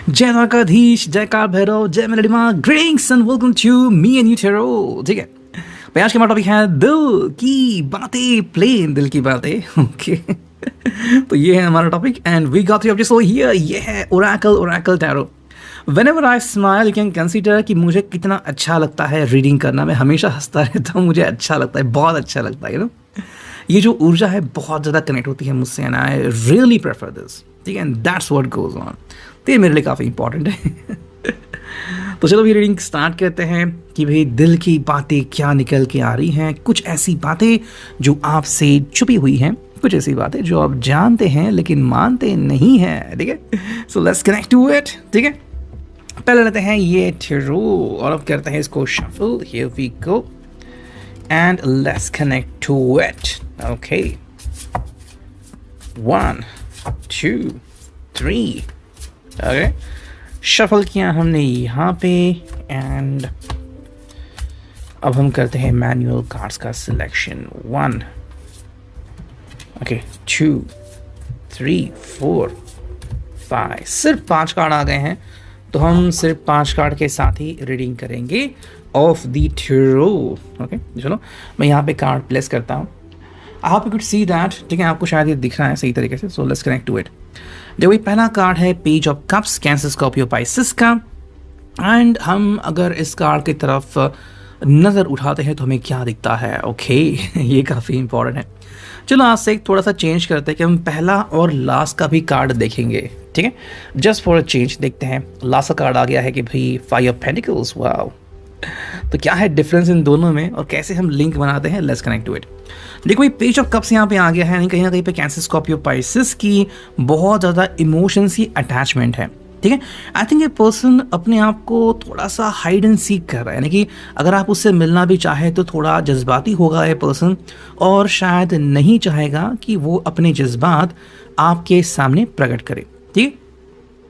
जय द्वारकाधीश, जय काल भैरव, जय मेलडी माँ, greetings and welcome to me and you tarot. ठीक है भाई, आज का हमारा टॉपिक है दिल की बातें, प्लेन दिल की बातें। ओके तो ये है हमारा topic and we got you so here. ये है oracle tarot. Whenever I smile, you can consider कि मुझे कितना अच्छा लगता है रीडिंग करना। मैं हमेशा हंसता रहता हूँ, मुझे अच्छा लगता है, बहुत अच्छा लगता है। ये जो ऊर्जा है बहुत ज़्यादा कनेक्ट होती है मुझसे and I really prefer this. ठीक है, and that's what goes on. तो ये मेरे लिए काफ़ी इंपॉर्टेंट है। तो चलो भी रीडिंग स्टार्ट करते हैं कि भाई दिल की बातें क्या निकल के आ रही हैं। कुछ ऐसी बातें जो आपसे छुपी हुई हैं, कुछ ऐसी बातें जो आप जानते हैं लेकिन मानते नहीं हैं। ठीक है, so let's connect to it. ठीक है, पहले लेते हैं ये टेरो और अब करते हैं इसको shuffle. Here we go and let's connect to it. Okay, 1 2 3। Okay, shuffle किया हमने यहाँ पे एंड अब हम करते हैं मैनुअल कार्ड्स का सिलेक्शन। 1 ओके 2 3 4 5। सिर्फ 5 कार्ड आ गए हैं तो हम सिर्फ 5 कार्ड के साथ ही रीडिंग करेंगे ऑफ द टेरो। ओके, चलो मैं यहाँ पे कार्ड प्लेस करता हूँ। आप कुड सी दैट। ठीक है, आपको शायद ये दिख रहा है सही तरीके से। So let's connect to it. देखो, ये पहला कार्ड है page of cups, Cancer Scorpio Pisces का। एंड हम अगर इस कार्ड की तरफ नज़र उठाते हैं तो हमें क्या दिखता है? ओके ये काफ़ी इंपॉर्टेंट है। चलो आज से एक थोड़ा सा चेंज करते हैं कि हम पहला और लास्ट का भी कार्ड देखेंगे। ठीक है, जस्ट फॉर अ चेंज देखते हैं। लास्ट का कार्ड आ गया है कि भाई 5 ऑफ पेंटिकल्स। वाओ, तो क्या है डिफरेंस इन दोनों में और कैसे हम लिंक बनाते हैं? Let's connect to it. देखो, ये पेज ऑफ कप्स यहाँ पे आ गया है, यानी कहीं ना कहीं पे कैंसर स्कॉर्पियो पाइसिस की बहुत ज़्यादा इमोशंस की अटैचमेंट है। ठीक है, आई थिंक ये पर्सन अपने आप को थोड़ा सा हाइड एंड सीक कर रहा है, यानी कि अगर आप उससे मिलना भी चाहे तो थोड़ा जज्बाती होगा ये पर्सन और शायद नहीं चाहेगा कि वो अपने जज्बात आपके सामने प्रकट करे। ठीक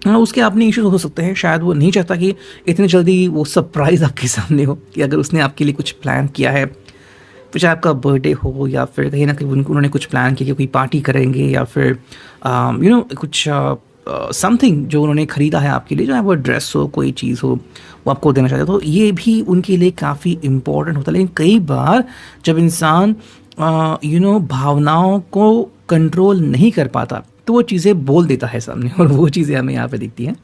है, उसके अपने इश्यूज हो सकते हैं। शायद वो नहीं चाहता कि इतनी जल्दी वो सरप्राइज़ आपके सामने हो, कि अगर उसने आपके लिए कुछ प्लान किया है, फिर चाहे आपका बर्थडे हो या फिर कहीं ना कहीं उन्होंने कुछ प्लान किया कि कोई पार्टी करेंगे या फिर कुछ समथिंग जो उन्होंने ख़रीदा है आपके लिए, जो है वो ड्रेस हो, कोई चीज़ हो, वो आपको देना चाहते हो, तो ये भी उनके लिए काफ़ी इम्पोर्टेंट होता है। लेकिन कई बार जब इंसान भावनाओं को कंट्रोल नहीं कर पाता तो वो चीज़ें बोल देता है सामने, और वो चीज़ें हमें यहाँ पे दिखती हैं।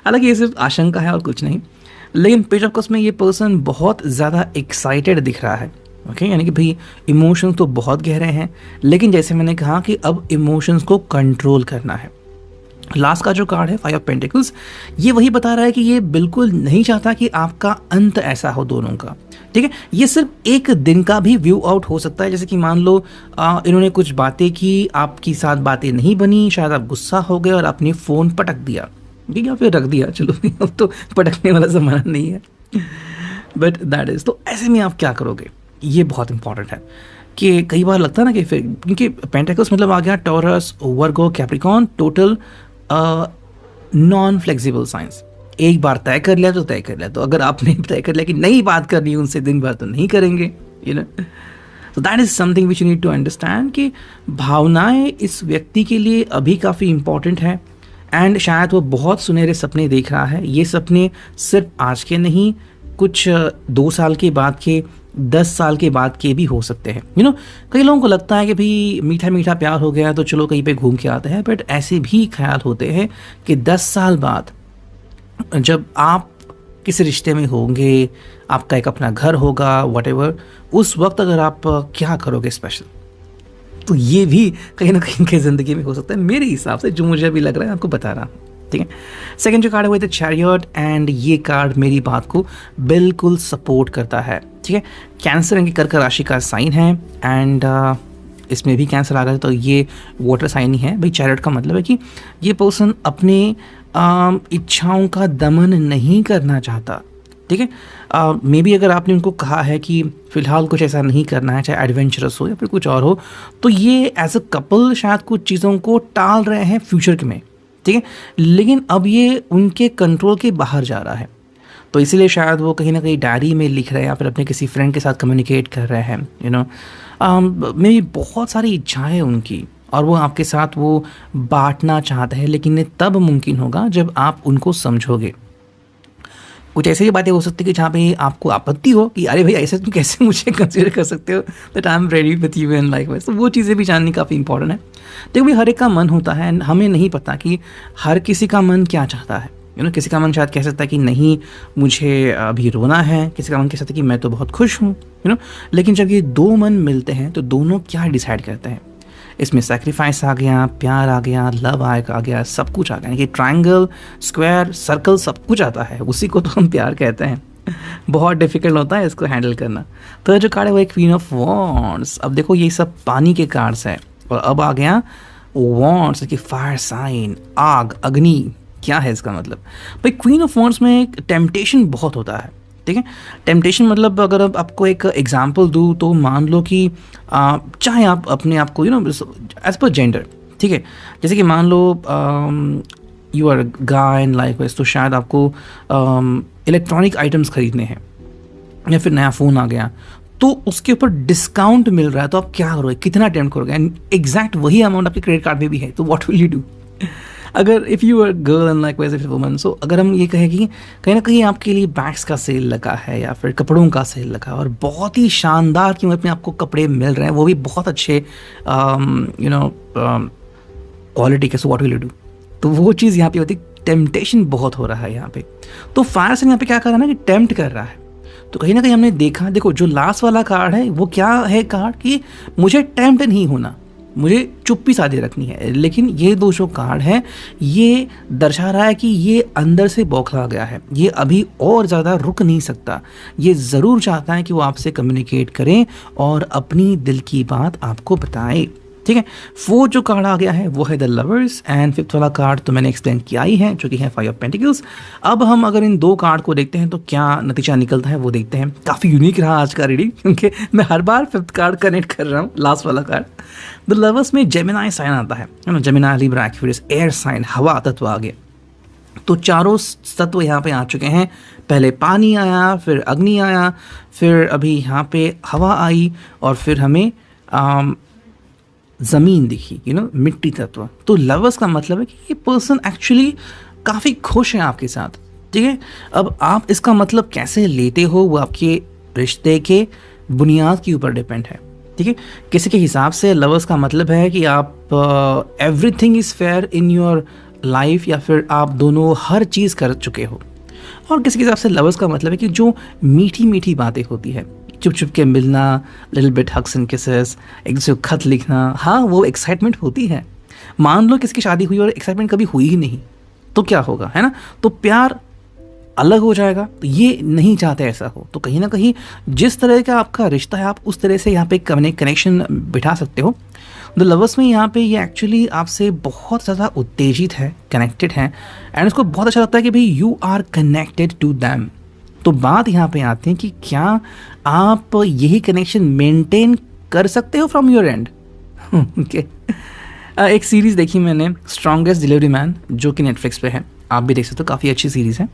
हालांकि ये सिर्फ आशंका है और कुछ नहीं। लेकिन पेज ऑफ कप्स में ये पर्सन बहुत ज़्यादा एक्साइटेड दिख रहा है। ओके, यानी कि भाई इमोशंस तो बहुत गहरे हैं, लेकिन जैसे मैंने कहा कि अब इमोशंस को कंट्रोल करना है। लास्ट का जो कार्ड है 5 ऑफ पेंटिकल्स, ये वही बता रहा है कि ये बिल्कुल नहीं चाहता कि आपका अंत ऐसा हो दोनों का। ठीक है, ये सिर्फ एक दिन का भी व्यू आउट हो सकता है। जैसे कि मान लो इन्होंने कुछ बातें की, आपकी साथ बातें नहीं बनी, शायद आप गुस्सा हो गए और अपनी फ़ोन पटक दिया। ठीक है, फिर रख दिया, चलो अब तो पटकने वाला ज़माना नहीं है, बट दैट इज़। तो ऐसे में आप क्या करोगे? ये बहुत इंपॉर्टेंट है कि कई बार लगता है ना कि फिर, क्योंकि पेंटिकल्स मतलब आ गया Taurus, Virgo, Capricorn, total non flexible science. एक बार तय कर लिया तो तय कर लिया, तो अगर आपने तय कर लिया कि नहीं बात करनी उनसे दिन भर, तो नहीं करेंगे। तो that is something which you need to understand कि भावनाएं इस व्यक्ति के लिए अभी काफ़ी इंपॉर्टेंट है। एंड शायद वो बहुत सुनहरे सपने देख रहा है। ये सपने सिर्फ आज के नहीं, कुछ 2 साल के बाद के, 10 साल के बाद के भी हो सकते हैं। कई लोगों को लगता है कि भाई मीठा मीठा प्यार हो गया तो चलो कहीं पे घूम के आते हैं, बट ऐसे भी ख्याल होते हैं कि 10 साल बाद जब आप किसी रिश्ते में होंगे, आपका एक अपना घर होगा, व्हाटएवर, उस वक्त अगर आप क्या करोगे स्पेशल, तो ये भी कहीं ना कहीं की ज़िंदगी में हो सकता है, मेरे हिसाब से जो मुझे अभी लग रहा है आपको बता रहा हूँ। ठीक है, सेकंड जो कार्ड है वो है चैरियट, एंड ये कार्ड मेरी बात को बिल्कुल सपोर्ट करता है। ठीक है, कैंसर यानी कर्क राशि का साइन है एंड इसमें भी कैंसर आ गया, तो ये वाटर साइन ही है भाई। चैरियट का मतलब है कि ये पर्सन अपने इच्छाओं का दमन नहीं करना चाहता। ठीक है, मे बी अगर आपने उनको कहा है कि फ़िलहाल कुछ ऐसा नहीं करना है, चाहे एडवेंचरस हो या फिर कुछ और हो, तो ये एज अ कपल शायद कुछ चीज़ों को टाल रहे हैं फ्यूचर के में। ठीक है, लेकिन अब ये उनके कंट्रोल के बाहर जा रहा है, तो इसीलिए शायद वो कहीं ना कहीं डायरी में लिख रहे हैं या फिर अपने किसी फ्रेंड के साथ कम्युनिकेट कर रहे हैं। मे बी बहुत सारी इच्छाएं उनकी, और वो आपके साथ वो बांटना चाहता है, लेकिन ये तब मुमकिन होगा जब आप उनको समझोगे। कुछ ऐसी ही बातें हो सकती है कि जहाँ पे आपको आपत्ति हो कि अरे भाई ऐसे तुम कैसे मुझे कंसिडर कर सकते हो, that I am ready with you and likewise. तो वो चीज़ें भी जाननी काफ़ी इंपॉर्टेंट है। देखो भाई, हर एक का मन होता है, हमें नहीं पता कि हर किसी का मन क्या चाहता है। किसी का मन शायद कह सकता है कि नहीं मुझे अभी रोना है, किसी का मन कह सकता है कि मैं तो बहुत खुश हूँ। लेकिन जब ये दो मन मिलते हैं तो दोनों क्या डिसाइड करते हैं, इसमें सेक्रीफाइस आ गया, प्यार आ गया, लव आ गया, सब कुछ आ गया। कि ट्रायंगल, स्क्वायर, सर्कल सब कुछ आता है, उसी को तो हम प्यार कहते हैं। बहुत डिफिकल्ट होता है इसको हैंडल करना। तो जो कार्ड है वो एक क्वीन ऑफ वॉन्ड्स। अब देखो ये सब पानी के कार्ड्स हैं और अब आ गया वॉन्ड्स की फायर साइन, आग, अग्नि। क्या है इसका मतलब? भाई क्वीन ऑफ वॉन्ड्स में एक टेम्पटेशन बहुत होता है। ठीक है, टेम्पटेशन मतलब अगर अब आपको एक एग्जांपल दूँ तो मान लो कि चाहे आप अपने आप को एज पर जेंडर, ठीक है, जैसे कि मान लो you are guy and likewise, तो शायद आपको इलेक्ट्रॉनिक आइटम्स खरीदने हैं या फिर नया फ़ोन आ गया तो उसके ऊपर डिस्काउंट मिल रहा है, तो आप क्या करोगे, कितना अटेम्प्ट करोगे? एंड एग्जैक्ट वही अमाउंट आपके क्रेडिट कार्ड में भी है, तो व्हाट विल यू डू? अगर if you are girl and likewise woman, so अगर हम ये कहें कि कहीं ना कहीं आपके लिए बैग्स का सेल लगा है या फिर कपड़ों का सेल लगा और बहुत ही शानदार कीमत में आपको कपड़े मिल रहे हैं, वो भी बहुत अच्छे क्वालिटी के, so what will you do? तो वो चीज़ यहाँ पे होती है, टेम्पटेशन बहुत हो रहा है यहाँ पे। तो फायर से यहाँ पे क्या कर रहा है ना कि टेम्प्ट कर रहा है। तो कहीं ना कहीं हमने देखा, देखो जो लास्ट वाला कार्ड है वो क्या है कार्ड कि मुझे टेम्प्ट नहीं होना, मुझे चुप्पी साधे रखनी है। लेकिन ये दो जो कार्ड है ये दर्शा रहा है कि ये अंदर से बौखला गया है, ये अभी और ज़्यादा रुक नहीं सकता, ये ज़रूर चाहता है कि वो आपसे कम्युनिकेट करें और अपनी दिल की बात आपको बताए। ठीक है, फोर्थ जो कार्ड आ गया है वो है द लवर्स एंड फिफ्थ वाला कार्ड तो मैंने एक्सप्लेन किया ही है, जो कि है फाइव ऑफ पेंटिकल्स। अब हम अगर इन दो कार्ड को देखते हैं तो क्या नतीजा निकलता है वो देखते हैं। काफ़ी यूनिक रहा आज का रीडिंग, क्योंकि मैं हर बार फिफ्थ कार्ड कनेक्ट कर रहा हूँ लास्ट वाला कार्ड। द लवर्स में जेमिनाई साइन आता है ना, Gemini, Libra, Aquarius, air sign, हवा तत्व आ गया। तो चारों तत्व यहाँ पे आ चुके हैं। पहले पानी आया, फिर अग्नि आया, फिर अभी यहाँ पे हवा आई और फिर हमें ज़मीन दिखी, मिट्टी तत्व। तो लवर्स का मतलब है कि ये पर्सन एक्चुअली काफ़ी खुश है आपके साथ। ठीक है, अब आप इसका मतलब कैसे लेते हो वो आपके रिश्ते के बुनियाद के ऊपर डिपेंड है। ठीक है, किसी के हिसाब से लवर्स का मतलब है कि आप everything is fair in your life, या फिर आप दोनों हर चीज़ कर चुके हो। और किसी के हिसाब से लवर्स का मतलब है कि जो मीठी मीठी बातें होती है, चुप चुप के मिलना, little bit hugs and kisses, एक दूसरे को खत लिखना, हाँ वो एक्साइटमेंट होती है। मान लो किसकी शादी हुई और एक्साइटमेंट कभी हुई ही नहीं, तो क्या होगा, है ना? तो प्यार अलग हो जाएगा। तो ये नहीं चाहते ऐसा हो। तो कहीं ना कहीं जिस तरह का आपका रिश्ता है आप उस तरह से यहाँ पे कनेक्शन बिठा सकते हो। द लवर्स में यहाँ पे ये एक्चुअली आपसे बहुत ज़्यादा उत्तेजित है, कनेक्टेड है, एंड उसको बहुत अच्छा लगता है कि भाई you are connected to them. तो बात यहाँ पे आती है कि क्या आप यही कनेक्शन मेंटेन कर सकते हो फ्रॉम योर एंड? ओके, एक सीरीज़ देखी मैंने, स्ट्रॉन्गेस्ट डिलीवरी मैन, जो कि नेटफ्लिक्स पे है, आप भी देख सकते हो, काफ़ी अच्छी सीरीज़ है।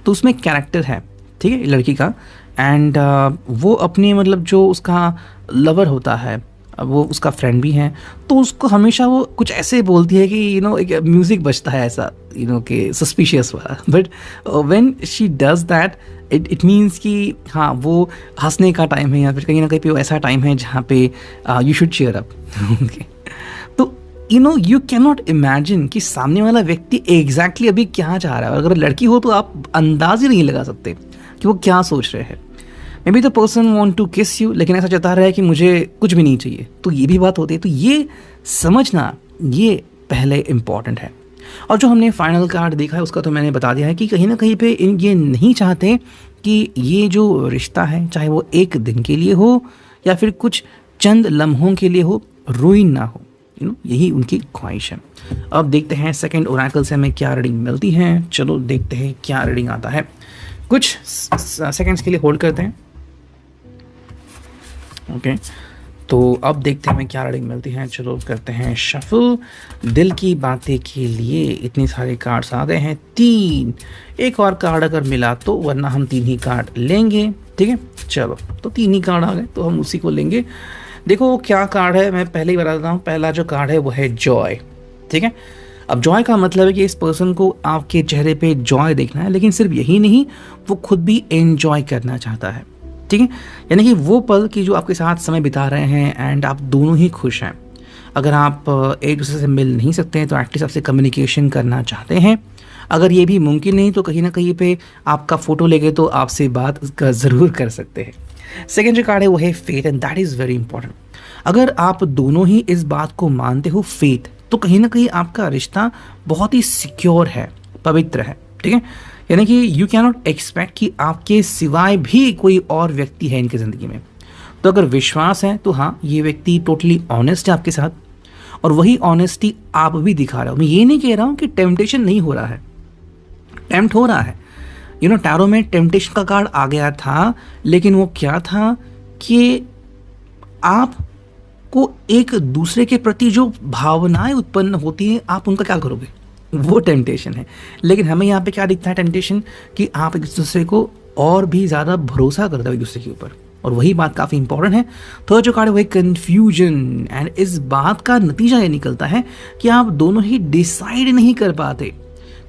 तो उसमें कैरेक्टर है, ठीक है, लड़की का, एंड वो अपने मतलब जो उसका लवर होता है, वो उसका फ्रेंड भी है, तो उसको हमेशा वो कुछ ऐसे बोलती है कि एक म्यूज़िक बजता है ऐसा कि सस्पिशियस वाला, but when she does that it means कि हाँ वो हंसने का टाइम है, या फिर कहीं ना कहीं पे वो ऐसा टाइम है जहाँ पे यू शुड चीयर अप। तो यू कैन नॉट इमेजिन कि सामने वाला व्यक्ति एग्जैक्टली अभी क्या चाह रहा है। अगर लड़की हो तो आप अंदाज ही नहीं लगा सकते कि वो क्या सोच रहे हैं। Maybe the person want to kiss you, लेकिन ऐसा चाहता रहा है कि मुझे कुछ भी नहीं चाहिए, तो ये भी बात होती है। तो ये समझना, ये पहले इम्पॉर्टेंट है। और जो हमने फाइनल कार्ड देखा है उसका तो मैंने बता दिया है कि कहीं ना कहीं पे ये नहीं चाहते कि ये जो रिश्ता है, चाहे वो एक दिन के लिए हो या फिर कुछ चंद लम्हों के लिए हो, रुइन ना हो। यही उनकी ख्वाहिश है। अब देखते हैं सेकंड ओरेकल से हमें क्या रीडिंग मिलती है। चलो देखते हैं क्या रीडिंग आता है। कुछ सेकंड्स के लिए होल्ड करते हैं। ओके, तो अब देखते हैं हमें क्या रीडिंग मिलती है। चलो करते हैं शफल। दिल की बातें के लिए इतने सारे कार्ड्स आ गए हैं, 3। एक और कार्ड अगर मिला तो, वरना हम 3 ही कार्ड लेंगे। ठीक है, चलो तो 3 ही कार्ड आ गए तो हम उसी को लेंगे। देखो वो क्या कार्ड है, मैं पहले ही बता देता हूँ। पहला जो कार्ड है वो है जॉय, ठीक है। अब जॉय का मतलब है कि इस पर्सन को आपके चेहरे पे जॉय देखना है, लेकिन सिर्फ यही नहीं, वो खुद भी एंजॉय करना चाहता है, ठीक है। यानी कि वो पल कि जो आपके साथ समय बिता रहे हैं एंड आप दोनों ही खुश हैं। अगर आप एक दूसरे से मिल नहीं सकते हैं तो एटलीस्ट आपसे कम्युनिकेशन करना चाहते हैं। अगर ये भी मुमकिन नहीं तो कहीं ना कहीं पे आपका फ़ोटो लेके तो आपसे बात ज़रूर कर सकते हैं। सेकेंड जो कार्ड है वो है faith, and that is very important. अगर आप दोनों ही इस बात को मानते हो फेथ, तो कहीं ना कहीं आपका रिश्ता बहुत ही सिक्योर है, पवित्र है, ठीक है। यानी कि यू कैन नॉट एक्सपेक्ट कि आपके सिवाय भी कोई और व्यक्ति है इनकी ज़िंदगी में। तो अगर विश्वास है तो हाँ, ये व्यक्ति टोटली ऑनेस्ट है आपके साथ, और वही ऑनेस्टी आप भी दिखा रहे हो। मैं ये नहीं कह रहा हूँ कि टेम्पटेशन नहीं हो रहा है, टेम्प्ट हो रहा है। यू नो, टैरो में टेम्पटेशन का कार्ड आ गया था, लेकिन वो क्या था कि आपको एक दूसरे के प्रति जो भावनाएं उत्पन्न होती हैं, आप उनका क्या करोगे, वो टेम्पटेशन है। लेकिन हमें यहाँ पे क्या दिखता है टेम्पटेशन, कि आप एक दूसरे को और भी ज़्यादा भरोसा करते हो एक दूसरे के ऊपर, और वही बात काफ़ी इंपॉर्टेंट है। थर्ड जो कार्ड है वो है कन्फ्यूजन, एंड इस बात का नतीजा ये निकलता है कि आप दोनों ही डिसाइड नहीं कर पाते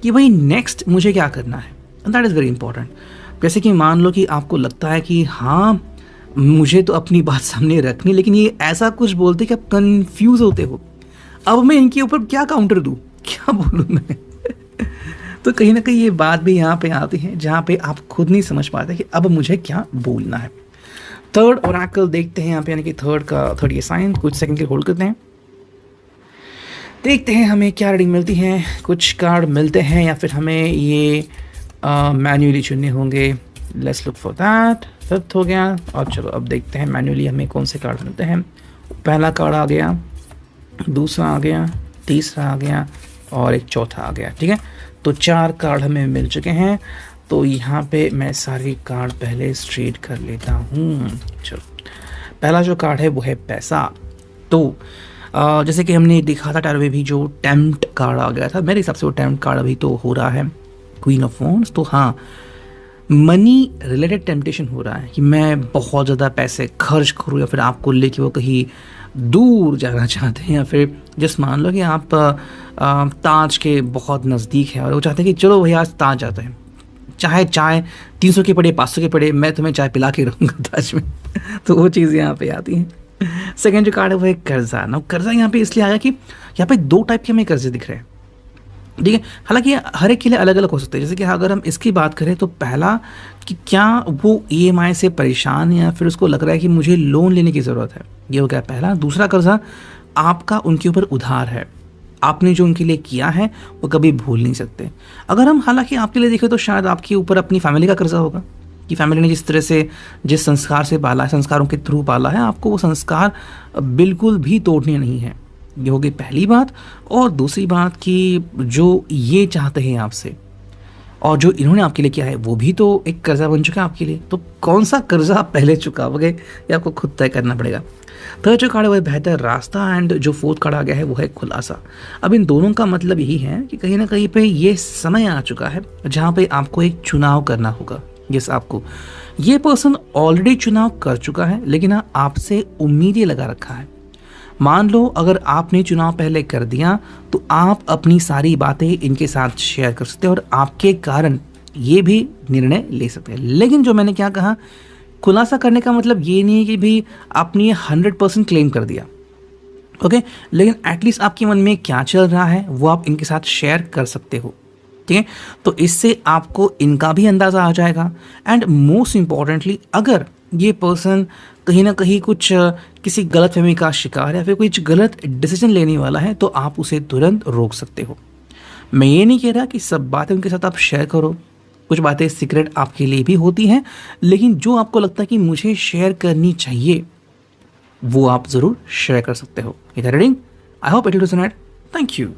कि भाई नेक्स्ट मुझे क्या करना है, and that is very important. जैसे कि मान लो कि आपको लगता है कि हाँ मुझे तो अपनी बात सामने रखनी, लेकिन ये ऐसा कुछ बोलते कि आप कंफ्यूज होते हो, अब मैं इनके ऊपर क्या काउंटर दूँ, क्या बोलूँ मैं तो कहीं ना कहीं ये बात भी यहाँ पे आती है जहाँ पे आप खुद नहीं समझ पाते कि अब मुझे क्या बोलना है। थर्ड ओरेकल देखते हैं यहाँ पे, यानी कि थर्ड ये साइन, कुछ सेकंड के होल्ड करते हैं, देखते हैं हमें क्या रीडिंग मिलती है। कुछ कार्ड मिलते हैं या फिर हमें ये मैन्युअली चुनने होंगे। Let's look for that. Fifth हो गया, और चलो अब देखते हैं मैन्युअली हमें कौन से कार्ड मिलते हैं। पहला कार्ड आ गया, दूसरा आ गया, तीसरा आ गया, और एक चौथा आ गया, ठीक है। तो 4 कार्ड हमें मिल चुके हैं। तो यहाँ पे मैं सारे कार्ड पहले स्ट्रेट कर लेता हूँ। चलो, पहला जो कार्ड है वो है पैसा। तो जैसे कि हमने देखा था टैरो में भी जो टेम्प्ट कार्ड आ गया था, मेरे हिसाब से वो टेम्प्ट कार्ड अभी तो हो रहा है, क्वीन ऑफ वॉन्ड्स। तो हाँ, मनी रिलेटेड टेम्पटेशन हो रहा है कि मैं बहुत ज़्यादा पैसे खर्च करूँ, या फिर आपको लेके वो कहीं दूर जाना चाहते हैं, या फिर जस्ट मान लो कि आप ताज के बहुत नज़दीक हैं और वो चाहते हैं कि चलो भैया आज ताज जाते हैं, चाहे चाय 300 की पड़े 500 की पड़े, मैं तुम्हें चाय पिला के रहूँगा ताज में तो वो चीज़ यहाँ पे आती हैं। सेकेंड जो कार्ड है वो है कर्जा। ना कर्जा यहाँ पे इसलिए आया कि यहाँ पे 2 टाइप के हमें कर्जे दिख रहे हैं, ठीक है। हालांकि हर एक के लिए अलग अलग हो सकते हैं। जैसे कि अगर हम इसकी बात करें तो पहला कि क्या वो EMI से परेशान है या फिर उसको लग रहा है कि मुझे लोन लेने की ज़रूरत है, ये हो गया पहला। दूसरा कर्जा आपका उनके ऊपर उधार है, आपने जो उनके लिए किया है वो कभी भूल नहीं सकते। अगर हम हालांकि आपके लिए देखें तो शायद आपके ऊपर अपनी फैमिली का कर्जा होगा कि फैमिली ने जिस तरह से जिस संस्कार से पाला है, संस्कारों के थ्रू पाला है, आपको वो संस्कार बिल्कुल भी तोड़ने नहीं है। ये होगी पहली बात। और दूसरी बात कि जो ये चाहते हैं आपसे और जो इन्होंने आपके लिए किया है वो भी तो एक कर्जा बन चुका है आपके लिए। तो कौन सा कर्जा आप पहले चुकाओगे ये आपको खुद तय करना पड़ेगा। थर्ड जो कार्ड है वो है बेहतर रास्ता, एंड जो फोर्थ कार्ड आ गया है वो है खुलासा। अब इन दोनों का मतलब यही है कि कहीं ना कहीं पे ये समय आ चुका है जहाँ पे आपको एक चुनाव करना होगा। यस, आपको ये पर्सन ऑलरेडी चुनाव कर चुका है, लेकिन हाँ आपसे उम्मीद ये लगा रखा है। मान लो अगर आपने चुनाव पहले कर दिया तो आप अपनी सारी बातें इनके साथ शेयर कर सकते हैं और आपके कारण ये भी निर्णय ले सकते हैं। लेकिन जो मैंने क्या कहा, खुलासा करने का मतलब ये नहीं है कि भी आपने 100% क्लेम कर दिया, ओके, लेकिन एटलीस्ट आपके मन में क्या चल रहा है वो आप इनके साथ शेयर कर सकते हो, ठीक है। तो इससे आपको इनका भी अंदाज़ा आ जाएगा। एंड मोस्ट इम्पॉर्टेंटली, अगर ये पर्सन कहीं ना कहीं कुछ किसी गलत फहमी का शिकार है या फिर कुछ गलत डिसीजन लेने वाला है तो आप उसे तुरंत रोक सकते हो। मैं ये नहीं कह रहा कि सब बातें उनके साथ आप शेयर करो, कुछ बातें सीक्रेट आपके लिए भी होती हैं, लेकिन जो आपको लगता है कि मुझे शेयर करनी चाहिए वो आप ज़रूर शेयर कर सकते हो। इधर reading, I hope it will resonate. Thank you.